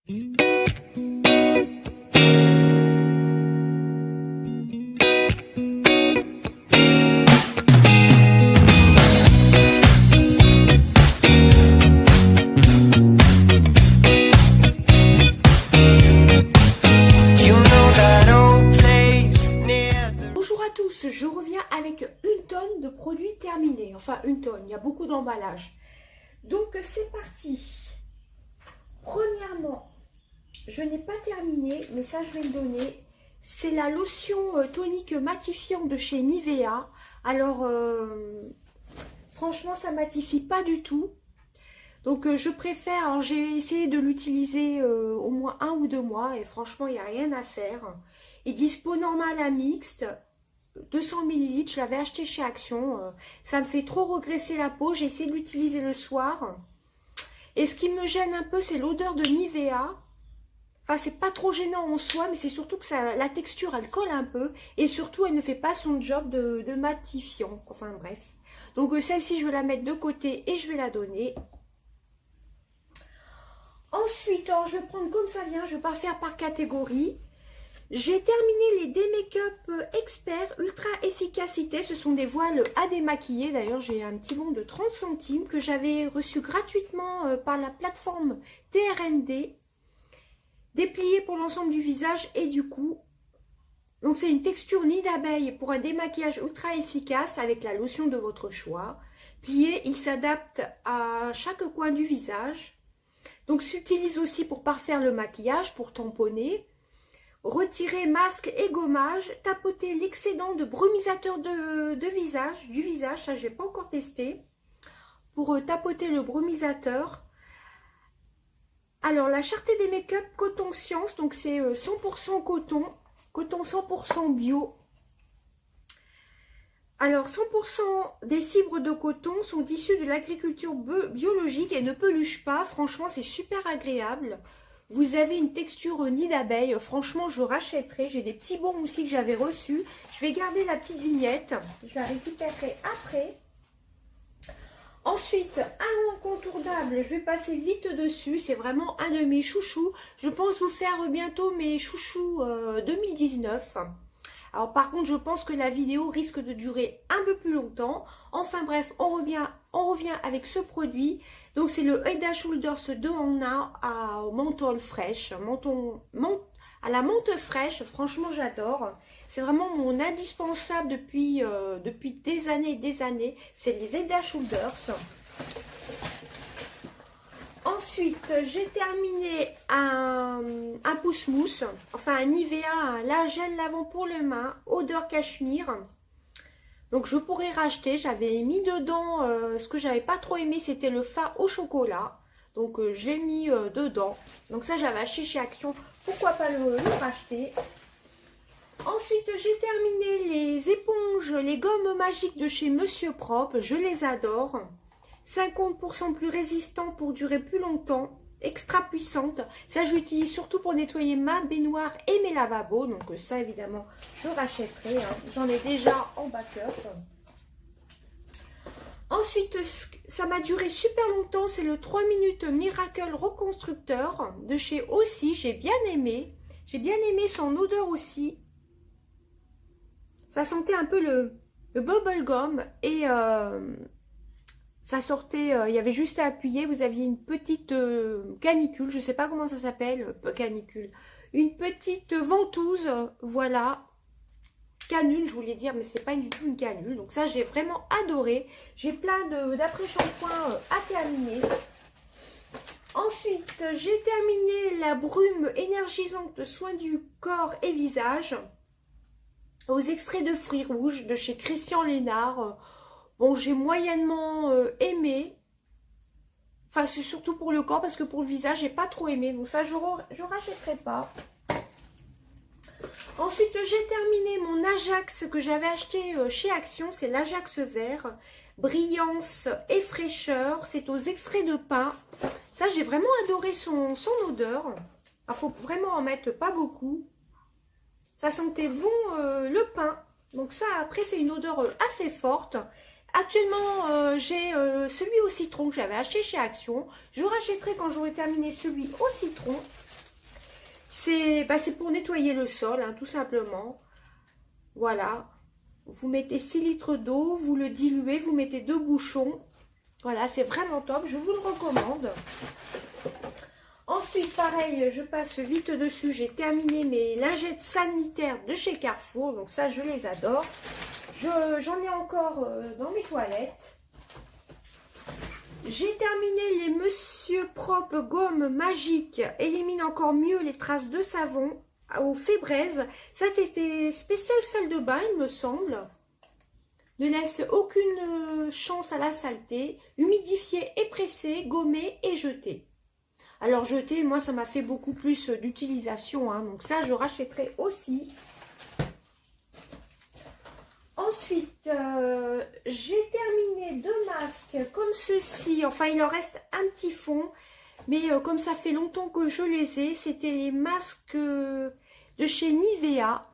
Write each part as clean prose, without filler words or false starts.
Je reviens avec une tonne de produits terminés, enfin une tonne, il y a beaucoup d'emballage. Donc c'est parti. Premièrement, je n'ai pas terminé, mais ça je vais le donner. C'est la lotion tonique matifiant de chez Nivea. Alors franchement ça matifie pas du tout. Donc je préfère, j'ai essayé de l'utiliser au moins 1 ou 2 mois et franchement il n'y a rien à faire. Et dispo normal à mixte. 200 ml, je l'avais acheté chez Action, ça me fait trop regresser la peau, j'ai essayé de l'utiliser le soir. Et ce qui me gêne un peu, c'est l'odeur de Nivea. Enfin, c'est pas trop gênant en soi, mais c'est surtout que la texture, elle colle un peu. Et surtout, elle ne fait pas son job de matifiant. Enfin, bref. Donc, celle-ci, je vais la mettre de côté et je vais la donner. Ensuite, alors, je vais prendre comme ça vient, je ne vais pas faire par catégorie. J'ai terminé les D-Make-up Expert Ultra Efficacité. Ce sont des voiles à démaquiller. D'ailleurs, j'ai un petit bon de 30 centimes que j'avais reçu gratuitement par la plateforme TRND. Déplié pour l'ensemble du visage et du cou. Donc, c'est une texture nid d'abeille pour un démaquillage ultra efficace avec la lotion de votre choix. Plié, il s'adapte à chaque coin du visage. Donc, s'utilise aussi pour parfaire le maquillage, pour tamponner. Retirer masque et gommage, tapoter l'excédent de brumisateur du visage, ça je n'ai pas encore testé, pour tapoter le brumisateur. Alors la Cherté des Make-up Coton Science, donc c'est 100% coton 100% bio. Alors 100% des fibres de coton sont issues de l'agriculture biologique et ne peluchent pas, franchement c'est super agréable. Vous avez une texture nid d'abeille, franchement je rachèterai, j'ai des petits bons aussi que j'avais reçus. Je vais garder la petite vignette, je la récupérerai après. Ensuite, un incontournable, je vais passer vite dessus, c'est vraiment un de mes chouchous. Je pense vous faire bientôt mes chouchous 2019. Alors par contre, je pense que la vidéo risque de durer un peu plus longtemps. Enfin bref, on revient avec ce produit. Donc c'est le Head & Shoulders 2 en 1 à menthol fraîche, à la menthe fraîche. Franchement, j'adore. C'est vraiment mon indispensable depuis des années et des années. C'est les Head & Shoulders. Ensuite, j'ai terminé un pousse-mousse, enfin un Nivea, un gel lavant pour les mains, odeur cachemire. Donc je pourrais racheter, j'avais mis dedans, ce que j'avais pas trop aimé, c'était le fard au chocolat. Donc je l'ai mis dedans. Donc ça j'avais acheté chez Action, pourquoi pas le racheter. Ensuite j'ai terminé les éponges, les gommes magiques de chez Monsieur Propre, je les adore. 50% plus résistant pour durer plus longtemps, extra puissante. Ça j'utilise surtout pour nettoyer ma baignoire et mes lavabos. Donc ça évidemment je rachèterai, hein. J'en ai déjà en backup. Ensuite ça m'a duré super longtemps, c'est le 3 minutes Miracle Reconstructeur de chez Aussi. J'ai bien aimé son odeur aussi. Ça sentait un peu le bubblegum et ça sortait, il y avait juste à appuyer, vous aviez une petite canicule, je ne sais pas comment ça s'appelle, canicule, une petite ventouse, voilà, canule je voulais dire, mais c'est pas du tout une canule, donc ça j'ai vraiment adoré. J'ai plein d'après-shampoing à terminer. Ensuite, j'ai terminé la brume énergisante soin du corps et visage, aux extraits de fruits rouges de chez Christian Lénard. Bon, j'ai moyennement aimé. Enfin, c'est surtout pour le corps parce que pour le visage, j'ai pas trop aimé. Donc ça, je rachèterai pas. Ensuite, j'ai terminé mon Ajax que j'avais acheté chez Action. C'est l'Ajax vert. Brillance et fraîcheur. C'est aux extraits de pin. Ça, j'ai vraiment adoré son odeur. Il faut vraiment en mettre pas beaucoup. Ça sentait bon le pin. Donc ça, après, c'est une odeur assez forte. Actuellement, j'ai celui au citron que j'avais acheté chez Action. Je rachèterai quand j'aurai terminé celui au citron. C'est pour nettoyer le sol, hein, tout simplement. Voilà. Vous mettez 6 litres d'eau, vous le diluez, vous mettez 2 bouchons. Voilà, c'est vraiment top, je vous le recommande. Ensuite, pareil, je passe vite dessus. J'ai terminé mes lingettes sanitaires de chez Carrefour. Donc ça, je les adore. J'en ai encore dans mes toilettes. J'ai terminé les Monsieur Propre Gomme Magique. Élimine encore mieux les traces de savon au Fébraise. Ça, c'était spécial salle de bain, il me semble. Ne laisse aucune chance à la saleté. Humidifier et presser, gommer et jeter. Alors jeter, moi ça m'a fait beaucoup plus d'utilisation, hein, donc ça je rachèterai aussi. Ensuite, j'ai terminé 2 masques comme ceci, enfin il en reste un petit fond, mais comme ça fait longtemps que je les ai, c'était les masques de chez Nivea.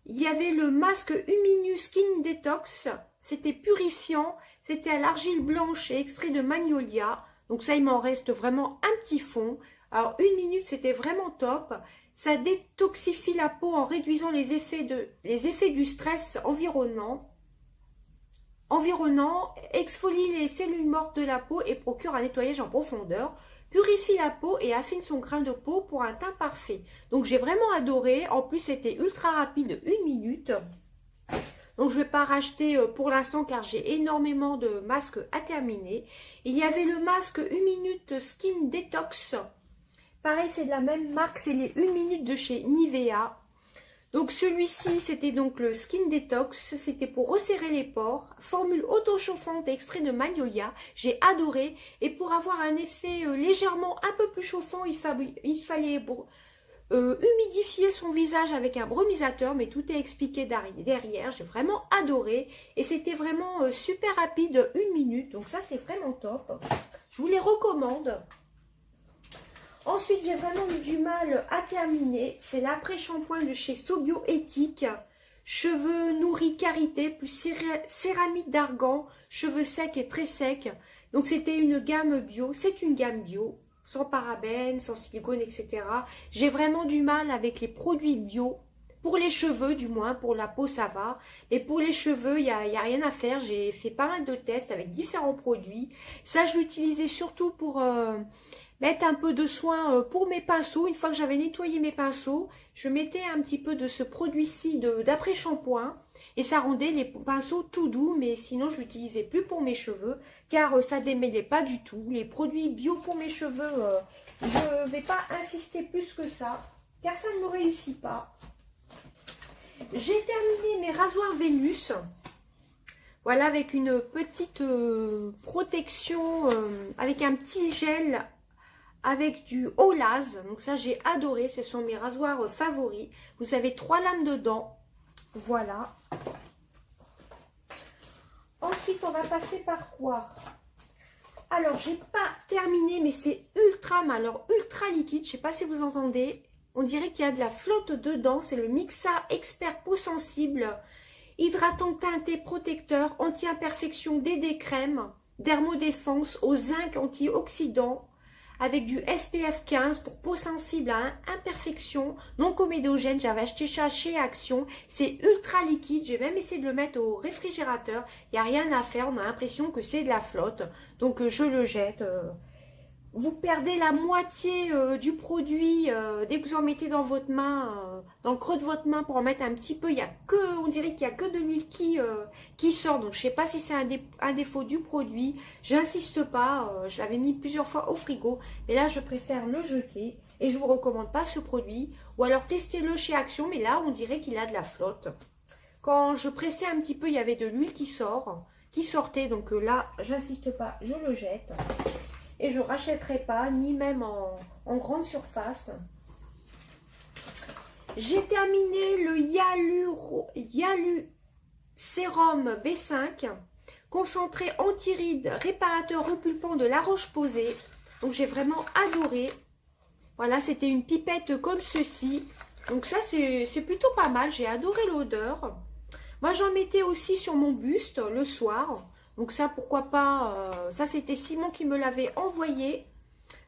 Il y avait le masque Huminu Skin Detox, c'était purifiant, c'était à l'argile blanche et extrait de magnolia. Donc ça, il m'en reste vraiment un petit fond. Alors, 1 minute, c'était vraiment top. Ça détoxifie la peau en réduisant les effets du stress environnant, exfolie les cellules mortes de la peau et procure un nettoyage en profondeur. Purifie la peau et affine son grain de peau pour un teint parfait. Donc, j'ai vraiment adoré. En plus, c'était ultra rapide, 1 minute. Donc, je ne vais pas racheter pour l'instant car j'ai énormément de masques à terminer. Il y avait le masque 1 minute Skin Detox. Pareil, c'est de la même marque, c'est les 1 minute de chez Nivea. Donc, celui-ci, c'était donc le Skin Detox. C'était pour resserrer les pores. Formule auto-chauffante extrait de magnolia. J'ai adoré. Et pour avoir un effet légèrement un peu plus chauffant, il fallait... humidifier son visage avec un brumisateur, mais tout est expliqué derrière. J'ai vraiment adoré et c'était vraiment super rapide, 1 minute, donc ça c'est vraiment top, je vous les recommande. Ensuite, j'ai vraiment eu du mal à terminer, c'est l'après-shampoing de chez Sobio Éthique, cheveux nourris karité plus céramique d'argan, cheveux secs et très secs. Donc c'était une gamme bio, c'est une gamme bio, sans parabènes, sans silicone, etc. J'ai vraiment du mal avec les produits bio. Pour les cheveux, du moins, pour la peau, ça va. Et pour les cheveux, il n'y a rien à faire. J'ai fait pas mal de tests avec différents produits. Ça, je l'utilisais surtout pour mettre un peu de soin pour mes pinceaux. Une fois que j'avais nettoyé mes pinceaux, je mettais un petit peu de ce produit-ci d'après-shampoing. Et ça rendait les pinceaux tout doux, mais sinon je l'utilisais plus pour mes cheveux, car ça démêlait pas du tout. Les produits bio pour mes cheveux, je ne vais pas insister plus que ça, car ça ne me réussit pas. J'ai terminé mes rasoirs Vénus. Voilà, avec une petite protection, avec un petit gel, avec du Olaz. Donc ça, j'ai adoré, ce sont mes rasoirs favoris. Vous avez 3 lames dedans. Voilà. Ensuite, on va passer par quoi? Alors, j'ai pas terminé, mais c'est ultra, mais alors ultra liquide. Je sais pas si vous entendez. On dirait qu'il y a de la flotte dedans. C'est le Mixa Expert Peau Sensible. Hydratant teinté protecteur, anti-imperfection DD crème, dermodéfense au zinc antioxydant. Avec du SPF 15 pour peau sensible à imperfection, non comédogène. J'avais acheté ça chez Action. C'est ultra liquide. J'ai même essayé de le mettre au réfrigérateur. Il n'y a rien à faire. On a l'impression que c'est de la flotte. Donc, je le jette. Vous perdez la moitié du produit dès que vous en mettez dans votre main, dans le creux de votre main pour en mettre un petit peu. On dirait qu'il n'y a que de l'huile qui sort. Donc, je ne sais pas si c'est un défaut du produit. J'insiste pas. Je l'avais mis plusieurs fois au frigo. Mais là, je préfère le jeter. Et je ne vous recommande pas ce produit. Ou alors, testez-le chez Action. Mais là, on dirait qu'il a de la flotte. Quand je pressais un petit peu, il y avait de l'huile qui sortait. Donc là, j'insiste pas. Je le jette. Et je ne rachèterai pas, ni même en grande surface. J'ai terminé le Yalu Sérum B5, concentré anti-rides, réparateur repulpant de La Roche-Posay. Donc j'ai vraiment adoré. Voilà, c'était une pipette comme ceci. Donc ça, c'est plutôt pas mal. J'ai adoré l'odeur. Moi, j'en mettais aussi sur mon buste le soir. Donc ça, pourquoi pas, ça c'était Simon qui me l'avait envoyé.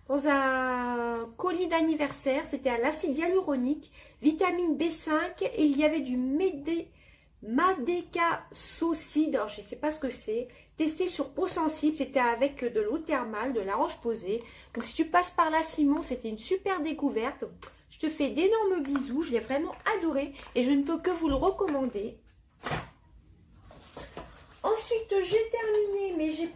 dans un colis d'anniversaire. C'était à l'acide hyaluronique, vitamine B5 et il y avait du Madécasocide. Alors je ne sais pas ce que c'est. Testé sur peau sensible, c'était avec de l'eau thermale, de la roche-posay. Donc si tu passes par là, Simon, c'était une super découverte. Je te fais d'énormes bisous, je l'ai vraiment adoré et je ne peux que vous le recommander. Ensuite, j'ai terminé, mais j'ai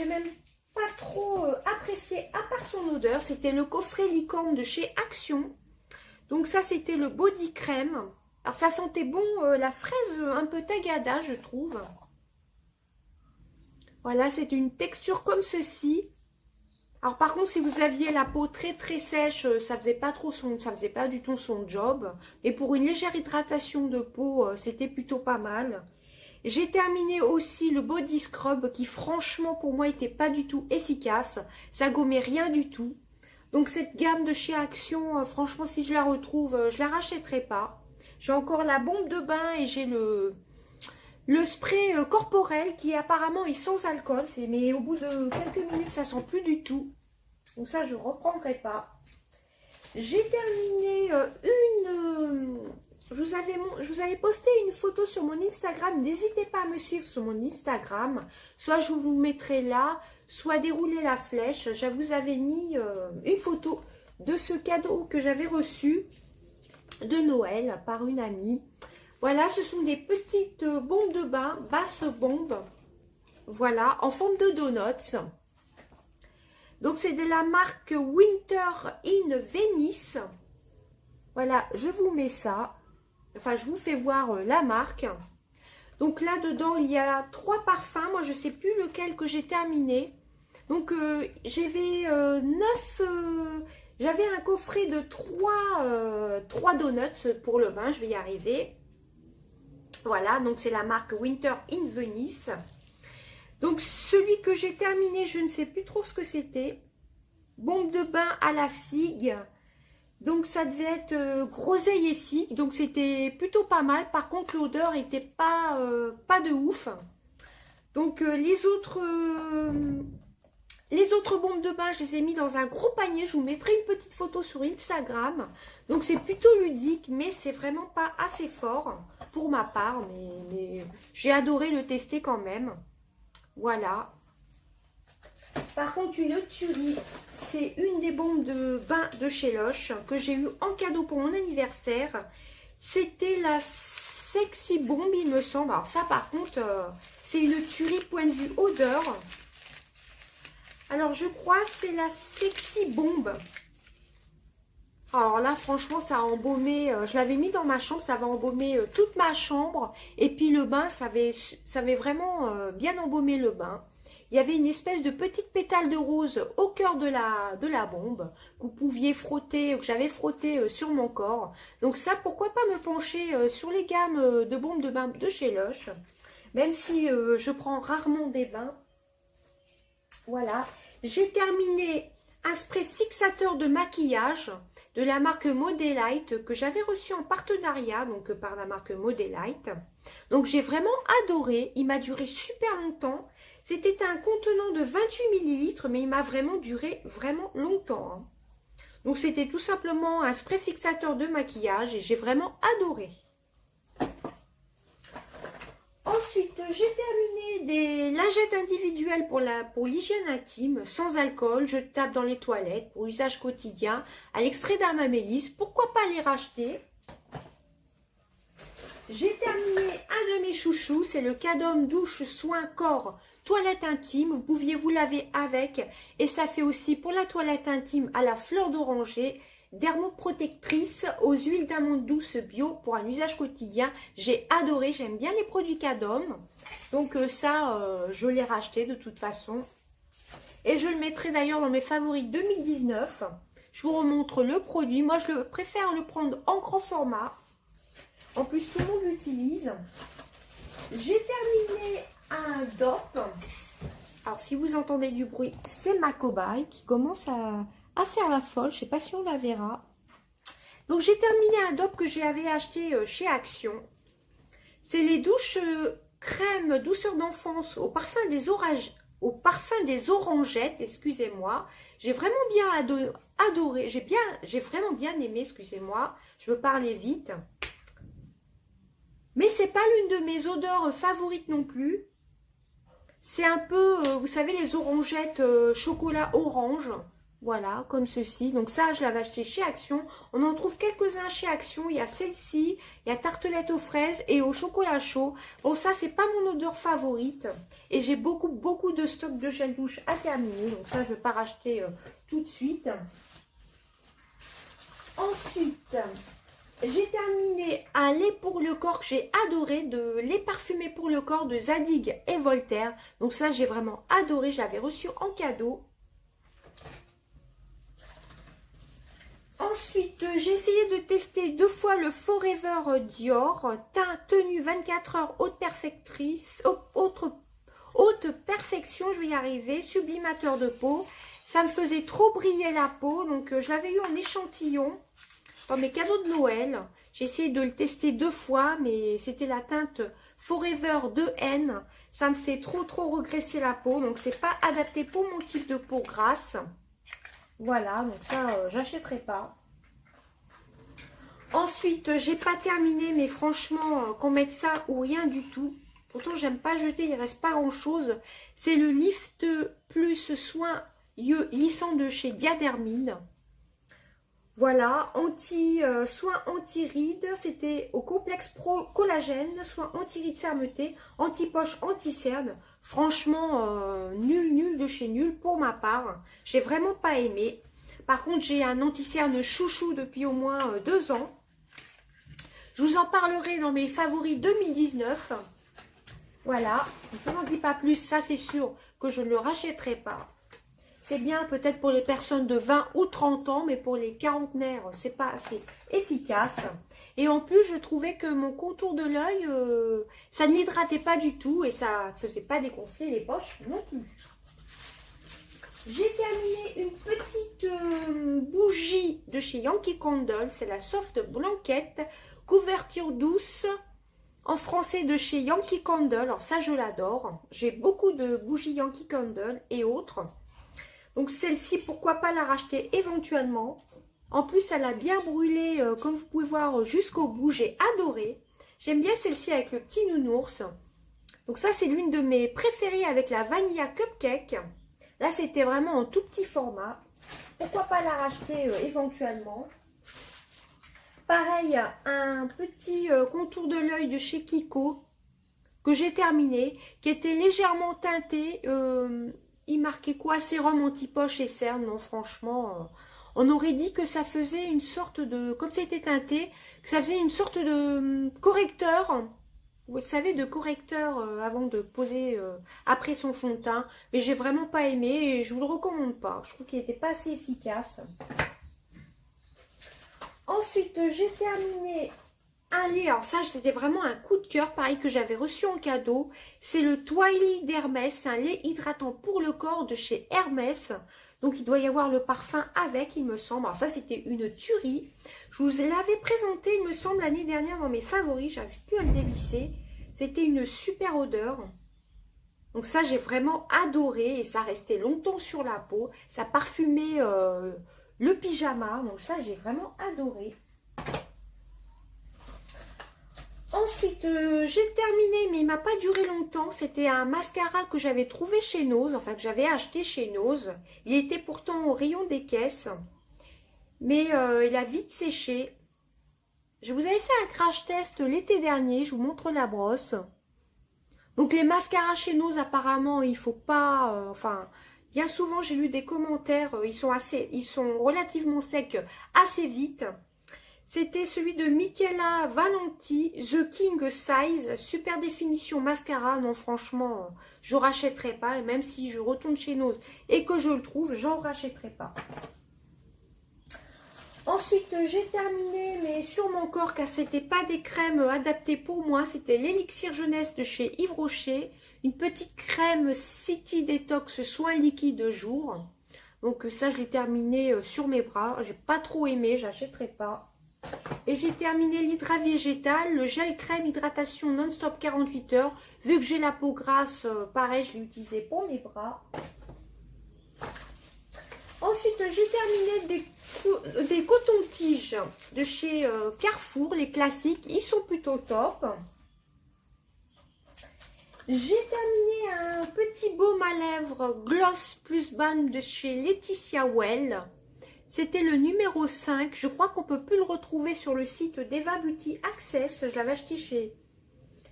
même pas trop apprécié à part son odeur. C'était le coffret licorne de chez Action. Donc ça, c'était le body crème. Alors ça sentait bon la fraise un peu tagada, je trouve. Voilà, c'est une texture comme ceci. Alors par contre, si vous aviez la peau très très sèche, ça faisait pas du tout son job. Et pour une légère hydratation de peau, c'était plutôt pas mal. J'ai terminé aussi le body scrub qui franchement pour moi était pas du tout efficace. Ça gommait rien du tout. Donc cette gamme de chez Action, franchement si je la retrouve, je la rachèterai pas. J'ai encore la bombe de bain et j'ai le spray corporel qui apparemment est sans alcool. Mais au bout de quelques minutes ça sent plus du tout. Donc ça je ne reprendrai pas. J'ai terminé je vous avais posté une photo sur mon Instagram. N'hésitez pas à me suivre sur mon Instagram. Soit je vous mettrai là, soit dérouler la flèche. Je vous avais mis une photo de ce cadeau que j'avais reçu de Noël par une amie. Voilà, ce sont des petites bombes de bain, basses bombes. Voilà, en forme de donuts. Donc c'est de la marque Winter in Venice. Voilà, je vous mets ça. Enfin, je vous fais voir la marque. Donc là-dedans, il y a 3 parfums. Moi, je ne sais plus lequel que j'ai terminé. Donc, j'avais j'avais un coffret de 3 donuts pour le bain. Je vais y arriver. Voilà, donc c'est la marque Winter in Venice. Donc, celui que j'ai terminé, je ne sais plus trop ce que c'était. Bombe de bain à la figue. Donc ça devait être groseille et figue, donc c'était plutôt pas mal. Par contre l'odeur était pas de ouf. Donc les autres bombes de bain, je les ai mis dans un gros panier. Je vous mettrai une petite photo sur Instagram. Donc c'est plutôt ludique, mais c'est vraiment pas assez fort pour ma part. Mais j'ai adoré le tester quand même. Voilà. Par contre, une tuerie, c'est une des bombes de bain de chez Lush que j'ai eu en cadeau pour mon anniversaire. C'était la Sexy Bomb, il me semble. Alors ça, par contre, c'est une tuerie point de vue odeur. Alors, je crois c'est la Sexy Bomb. Alors là, franchement, ça a embaumé. Je l'avais mis dans ma chambre, ça va embaumer toute ma chambre. Et puis le bain, ça avait vraiment bien embaumé le bain. Il y avait une espèce de petite pétale de rose au cœur de la bombe que vous pouviez frotter, que j'avais frotté sur mon corps. Donc ça, pourquoi pas me pencher sur les gammes de bombes de bain de chez Lush, même si je prends rarement des bains. Voilà, j'ai terminé un spray fixateur de maquillage de la marque Modelite que j'avais reçu en partenariat donc par la marque Modelite. Donc j'ai vraiment adoré, il m'a duré super longtemps. C'était un contenant de 28 ml, mais il m'a vraiment duré vraiment longtemps. Hein. Donc c'était tout simplement un spray fixateur de maquillage et j'ai vraiment adoré. Ensuite, j'ai terminé des lingettes individuelles pour l'hygiène intime, sans alcool. Je tape dans les toilettes pour usage quotidien, à l'extrait d'Amamélis. Pourquoi pas les racheter? J'ai terminé un de mes chouchous, c'est le Cadom douche soin corps toilette intime. Vous pouviez vous laver avec et ça fait aussi pour la toilette intime à la fleur d'oranger, dermoprotectrice aux huiles d'amande douce bio pour un usage quotidien. J'ai adoré, j'aime bien les produits Cadom. Donc ça, je l'ai racheté de toute façon. Et je le mettrai d'ailleurs dans mes favoris 2019. Je vous remontre le produit. Moi, je préfère le prendre en grand format. En plus, tout le monde l'utilise. J'ai terminé un DOP. Alors, si vous entendez du bruit, c'est ma cobaye qui commence à faire la folle. Je ne sais pas si on la verra. Donc, j'ai terminé un DOP que j'avais acheté chez Action. C'est les douches crème douceur d'enfance au parfum des au parfum des orangettes, excusez-moi. J'ai vraiment bien adoré, j'ai vraiment bien aimé, excusez-moi, je veux parler vite. Mais c'est pas l'une de mes odeurs favorites non plus. C'est un peu, vous savez, les orangettes chocolat orange. Voilà, comme ceci. Donc ça, je l'avais acheté chez Action. On en trouve quelques-uns chez Action. Il y a celle-ci, il y a tartelette aux fraises et au chocolat chaud. Bon, ça, c'est pas mon odeur favorite. Et j'ai beaucoup de stock de gel douche à terminer. Donc ça, je ne vais pas racheter tout de suite. Ensuite, j'ai terminé un lait pour le corps que j'ai adoré, de lait parfumé pour le corps de Zadig et Voltaire. Donc ça, j'ai vraiment adoré. Je l'avais reçu en cadeau. Ensuite, j'ai essayé de tester 2 fois le Forever Dior, teint tenue 24 heures haute perfection, je vais y arriver, sublimateur de peau. Ça me faisait trop briller la peau, donc je l'avais eu en échantillon dans mes cadeaux de Noël. J'ai essayé de le tester 2 fois, mais c'était la teinte Forever 2N. Ça me fait trop regresser la peau, donc c'est pas adapté pour mon type de peau grasse. Voilà, donc ça, j'achèterai pas. Ensuite, j'ai pas terminé, mais franchement, qu'on mette ça ou rien du tout. Pourtant, j'aime pas jeter, il reste pas grand chose. C'est le Lift Plus Soin lissant de chez Diadermine. Voilà, soin anti-rides, c'était au complexe pro collagène, soin anti-rides fermeté, anti-poche, anti-cerne. Franchement, nul de chez nul pour ma part. J'ai vraiment pas aimé. Par contre, j'ai un anti-cerne chouchou depuis au moins 2 ans. Je vous en parlerai dans mes favoris 2019. Voilà, je n'en dis pas plus, ça c'est sûr que je ne le rachèterai pas. C'est bien peut-être pour les personnes de 20 ou 30 ans, mais pour les quarantenaires, c'est pas assez efficace. Et en plus, je trouvais que mon contour de l'œil, ça ne l'hydratait pas du tout et ça ne faisait pas dégonfler les poches non plus. J'ai terminé une petite bougie de chez Yankee Candle, c'est la Soft Blanquette, couverture douce, en français de chez Yankee Candle. Alors ça, je l'adore. J'ai beaucoup de bougies Yankee Candle et autres. Donc celle-ci, pourquoi pas la racheter éventuellement. En plus, elle a bien brûlé, comme vous pouvez voir, jusqu'au bout. J'ai adoré. J'aime bien celle-ci avec le petit nounours. Donc ça, c'est l'une de mes préférées avec la Vanilla Cupcake. Là, c'était vraiment en tout petit format. Pourquoi pas la racheter éventuellement. Pareil, un petit contour de l'œil de chez Kiko que j'ai terminé, qui était légèrement teinté. Il marquait quoi? Sérum anti-poche et cerne. Non, franchement, on aurait dit que ça faisait une sorte de... Comme c'était teinté, que ça faisait une sorte de correcteur. Vous savez, de correcteur avant de poser après son fond de teint. Mais j'ai vraiment pas aimé et je vous le recommande pas. Je trouve qu'il n'était pas assez efficace. Ensuite, j'ai terminé un lait. Alors ça, c'était vraiment un coup de cœur, pareil que j'avais reçu en cadeau. C'est le Twilight d'Hermès. C'est un lait hydratant pour le corps de chez Hermès. Donc, il doit y avoir le parfum avec, il me semble. Alors ça, c'était une tuerie. Je vous l'avais présenté, il me semble, l'année dernière dans mes favoris. J'arrive plus à le dévisser. C'était une super odeur. Donc ça, j'ai vraiment adoré. Et ça restait longtemps sur la peau. Ça parfumait le pyjama. Donc ça, j'ai vraiment adoré. Ensuite, j'ai terminé, mais il m'a pas duré longtemps. C'était un mascara que j'avais trouvé chez Nose, enfin que j'avais acheté chez Nose. Il était pourtant au rayon des caisses, mais il a vite séché. Je vous avais fait un crash test l'été dernier, je vous montre la brosse. Donc les mascaras chez Nose, apparemment, il faut pas... enfin, bien souvent, j'ai lu des commentaires, ils sont relativement secs assez vite. C'était celui de Michela Valenti, The King Size, super définition mascara. Non, franchement, je ne rachèterai pas. Et même si je retourne chez Nose et que je le trouve, j'en rachèterai pas. Ensuite, j'ai terminé, mais sur mon corps, car ce n'était pas des crèmes adaptées pour moi. C'était l'élixir jeunesse de chez Yves Rocher. Une petite crème City Detox soin liquide jour. Donc ça, je l'ai terminé sur mes bras. J'ai pas trop aimé, j'achèterai pas. Et j'ai terminé l'hydra végétal, le gel crème hydratation non-stop 48 heures. Vu que j'ai la peau grasse, pareil, je l'ai utilisé pour mes bras. Ensuite, j'ai terminé des cotons-tiges de chez Carrefour, les classiques. Ils sont plutôt top. J'ai terminé un petit baume à lèvres Gloss plus Balm de chez Laetitia Well. C'était le numéro 5. Je crois qu'on ne peut plus le retrouver sur le site d'Eva Beauty Access. Je l'avais acheté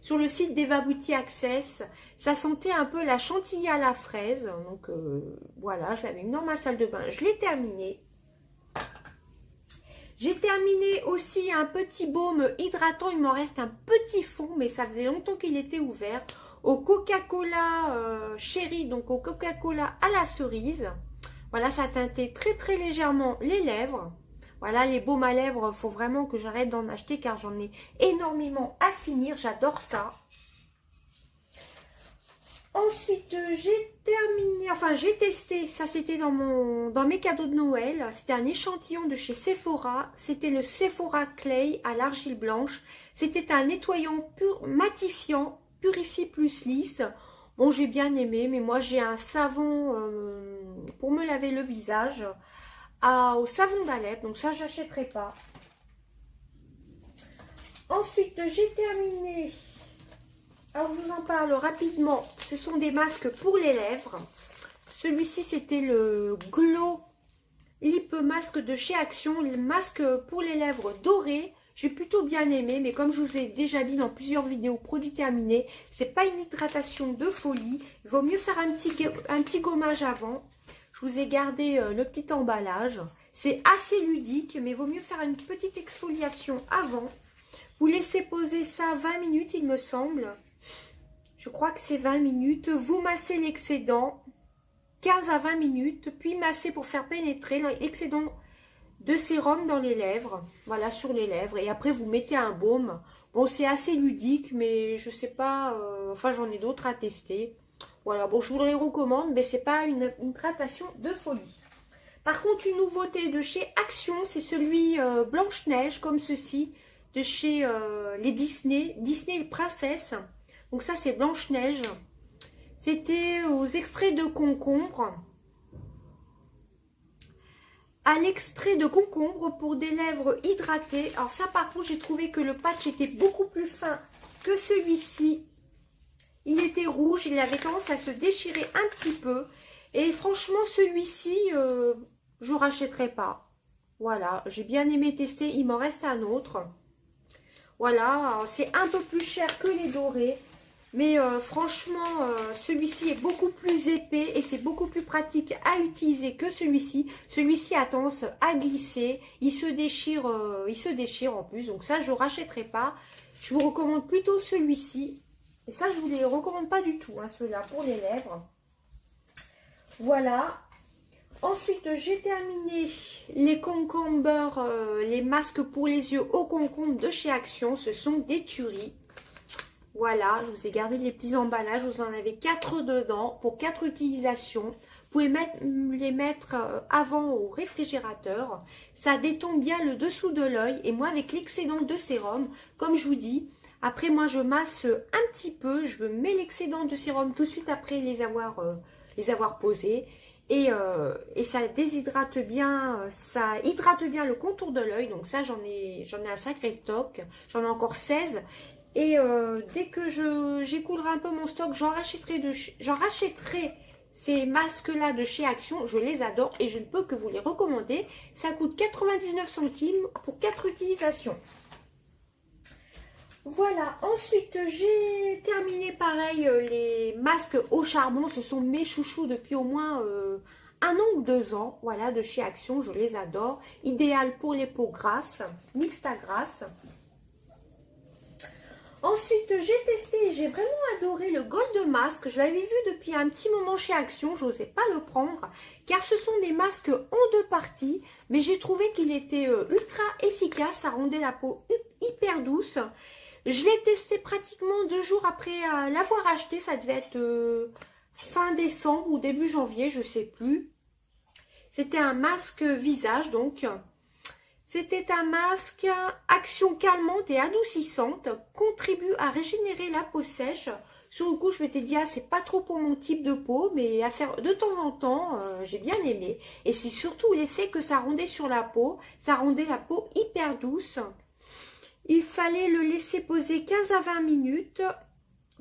sur le site d'Eva Beauty Access. Ça sentait un peu la chantilly à la fraise. Donc voilà, je l'avais mis dans ma salle de bain. Je l'ai terminé. J'ai terminé aussi un petit baume hydratant. Il m'en reste un petit fond, mais ça faisait longtemps qu'il était ouvert. Au Coca-Cola Cherry, donc au Coca-Cola à la cerise. Voilà, ça teintait très légèrement les lèvres. Voilà, les baumes à lèvres, il faut vraiment que j'arrête d'en acheter car j'en ai énormément à finir. J'adore ça. Ensuite, j'ai terminé, enfin j'ai testé, ça c'était dans mes cadeaux de Noël. C'était un échantillon de chez Sephora. C'était le Sephora Clay à l'argile blanche. C'était un nettoyant matifiant, purifie plus lisse. Bon, j'ai bien aimé, mais moi j'ai un savon pour me laver le visage au savon d'Alep, donc ça j'achèterai pas. Ensuite, j'ai terminé, alors je vous en parle rapidement, ce sont des masques pour les lèvres. Celui-ci c'était le Glow Lip Mask de chez Action, le masque pour les lèvres doré. J'ai plutôt bien aimé, mais comme je vous ai déjà dit dans plusieurs vidéos, produit terminé, c'est pas une hydratation de folie. Il vaut mieux faire un petit gommage avant. Je vous ai gardé le petit emballage. C'est assez ludique, mais il vaut mieux faire une petite exfoliation avant. Vous laissez poser ça 20 minutes, il me semble. Je crois que c'est 20 minutes. Vous massez l'excédent 15 à 20 minutes, puis massez pour faire pénétrer l'excédent de sérum dans les lèvres, voilà, sur les lèvres, et après vous mettez un baume. Bon, c'est assez ludique, mais je sais pas, enfin j'en ai d'autres à tester. Voilà, bon, je vous les recommande, mais c'est pas une hydratation de folie. Par contre, une nouveauté de chez Action, c'est celui Blanche-Neige, comme ceci, de chez les Disney Princesse. Donc ça, c'est Blanche-Neige. C'était aux extraits de concombre. À l'extrait de concombre pour des lèvres hydratées. Alors ça, par contre, j'ai trouvé que le patch était beaucoup plus fin que celui-ci. Il était rouge, il avait tendance à se déchirer un petit peu. Et franchement, celui-ci, je ne rachèterai pas. Voilà, j'ai bien aimé tester, il m'en reste un autre. Voilà, c'est un peu plus cher que les dorés. Mais franchement, celui-ci est beaucoup plus épais et c'est beaucoup plus pratique à utiliser que celui-ci. Celui-ci a tendance à glisser, il se déchire en plus. Donc ça, je ne rachèterai pas. Je vous recommande plutôt celui-ci. Et ça, je ne vous les recommande pas du tout, hein, ceux-là, pour les lèvres. Voilà. Ensuite, j'ai terminé les concombres, les masques pour les yeux au concombre de chez Action. Ce sont des tueries. Voilà, je vous ai gardé les petits emballages. Vous en avez 4 dedans pour 4 utilisations. Vous pouvez les mettre avant au réfrigérateur. Ça détend bien le dessous de l'œil. Et moi, avec l'excédent de sérum, comme je vous dis, après moi, je masse un petit peu. Je mets l'excédent de sérum tout de suite après les avoir posés. Et ça déshydrate bien, ça hydrate bien le contour de l'œil. Donc ça, j'en ai un sacré stock. J'en ai encore 16. Et dès que j'écoulerai un peu mon stock, j'en rachèterai ces masques-là de chez Action. Je les adore et je ne peux que vous les recommander. Ça coûte 99 centimes pour 4 utilisations. Voilà, ensuite j'ai terminé pareil les masques au charbon. Ce sont mes chouchous depuis au moins 1 an ou 2 ans. Voilà, de chez Action, je les adore. Idéal pour les peaux grasses, mixta grasse. Ensuite, j'ai testé et j'ai vraiment adoré le Gold Mask. Je l'avais vu depuis un petit moment chez Action. Je n'osais pas le prendre car ce sont des masques en 2 parties. Mais j'ai trouvé qu'il était ultra efficace. Ça rendait la peau hyper douce. Je l'ai testé pratiquement 2 jours après l'avoir acheté. Ça devait être fin décembre ou début janvier, je ne sais plus. C'était un masque visage donc. C'était un masque, action calmante et adoucissante, contribue à régénérer la peau sèche. Sur le coup, je m'étais dit, ah, c'est pas trop pour mon type de peau, mais à faire de temps en temps, j'ai bien aimé. Et c'est surtout l'effet que ça rendait sur la peau. Ça rendait la peau hyper douce. Il fallait le laisser poser 15 à 20 minutes,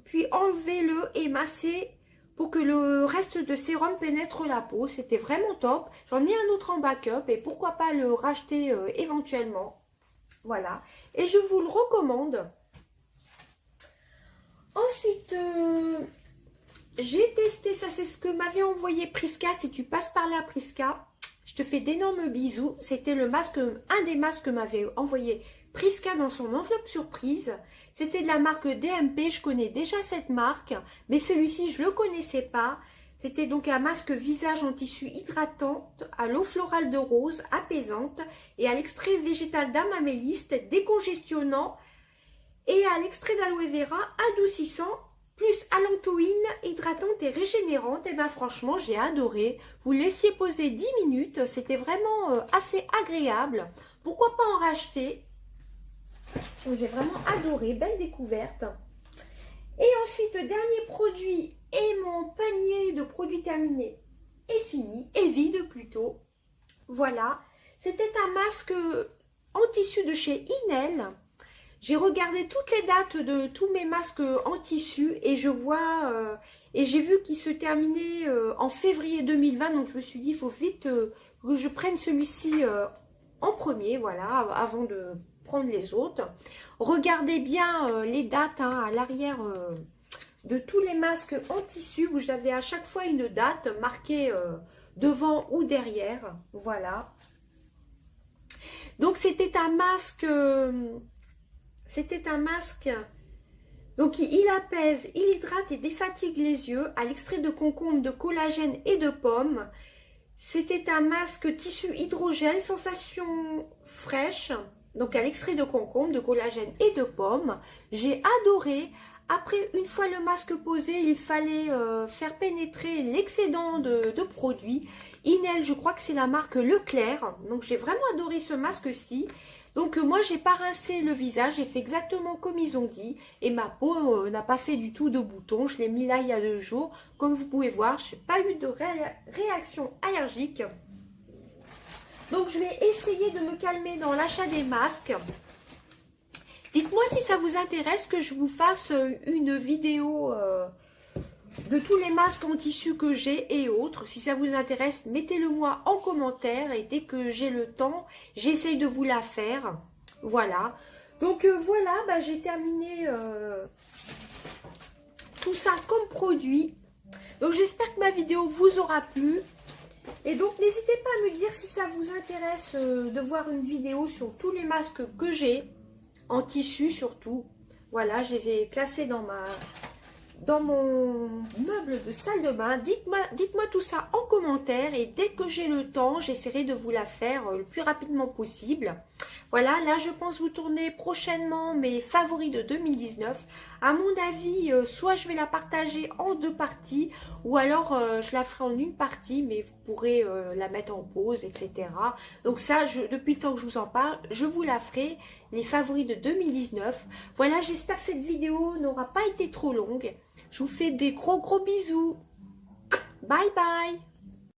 puis enlever-le et masser pour que le reste de sérum pénètre la peau. C'était vraiment top. J'en ai un autre en backup et pourquoi pas le racheter éventuellement. Voilà. Et je vous le recommande. Ensuite, j'ai testé, ça c'est ce que m'avait envoyé Prisca. Si tu passes par là, Prisca, je te fais d'énormes bisous. C'était le masque, un des masques que m'avait envoyé Prisca dans son enveloppe surprise. C'était de la marque DMP, je connais déjà cette marque, mais celui-ci je ne le connaissais pas. C'était donc un masque visage en tissu hydratant, à l'eau florale de rose, apaisante, et à l'extrait végétal d'amaméliste, décongestionnant, et à l'extrait d'aloe vera, adoucissant, plus allantoïne, hydratante et régénérante. Et bien franchement, j'ai adoré. Vous le laissiez poser 10 minutes, c'était vraiment assez agréable. Pourquoi pas en racheter? J'ai vraiment adoré, belle découverte. Et ensuite, le dernier produit et mon panier de produits terminés est fini, est vide plutôt. Voilà, c'était un masque en tissu de chez Inel. J'ai regardé toutes les dates de tous mes masques en tissu et je vois et j'ai vu qu'il se terminait en février 2020. Donc je me suis dit, il faut vite que je prenne celui-ci en premier, voilà, avant de prendre les autres. Regardez bien les dates hein, à l'arrière de tous les masques en tissu. Vous avez à chaque fois une date marquée devant ou derrière. Voilà. Donc c'était un masque... donc il apaise, il hydrate et défatigue les yeux à l'extrait de concombre, de collagène et de pomme. C'était un masque tissu hydrogel, sensation fraîche, donc à l'extrait de concombre, de collagène et de pomme. J'ai adoré. Après, une fois le masque posé, il fallait faire pénétrer l'excédent de produits. Inel, je crois que c'est la marque Leclerc. Donc j'ai vraiment adoré ce masque-ci. Donc moi, j'ai pas rincé le visage, j'ai fait exactement comme ils ont dit. Et ma peau n'a pas fait du tout de boutons. Je l'ai mis là il y a 2 jours. Comme vous pouvez voir, je n'ai pas eu de réaction allergique. Donc je vais essayer de me calmer dans l'achat des masques. Dites-moi si ça vous intéresse que je vous fasse une vidéo de tous les masques en tissu que j'ai et autres. Si ça vous intéresse, mettez-le moi en commentaire et dès que j'ai le temps, j'essaye de vous la faire. Voilà. Donc voilà, bah, j'ai terminé tout ça comme produit. Donc j'espère que ma vidéo vous aura plu. Et donc n'hésitez pas à me dire si ça vous intéresse de voir une vidéo sur tous les masques que j'ai, en tissu surtout. Voilà, je les ai classés dans mon meuble de salle de bain. Dites-moi tout ça en commentaire et dès que j'ai le temps, j'essaierai de vous la faire le plus rapidement possible. Voilà, là je pense vous tourner prochainement mes favoris de 2019. À mon avis, soit je vais la partager en 2 parties ou alors je la ferai en une partie, mais vous pourrez la mettre en pause, etc. Donc ça, depuis le temps que je vous en parle, je vous la ferai, les favoris de 2019. Voilà, j'espère que cette vidéo n'aura pas été trop longue. Je vous fais des gros bisous. Bye bye.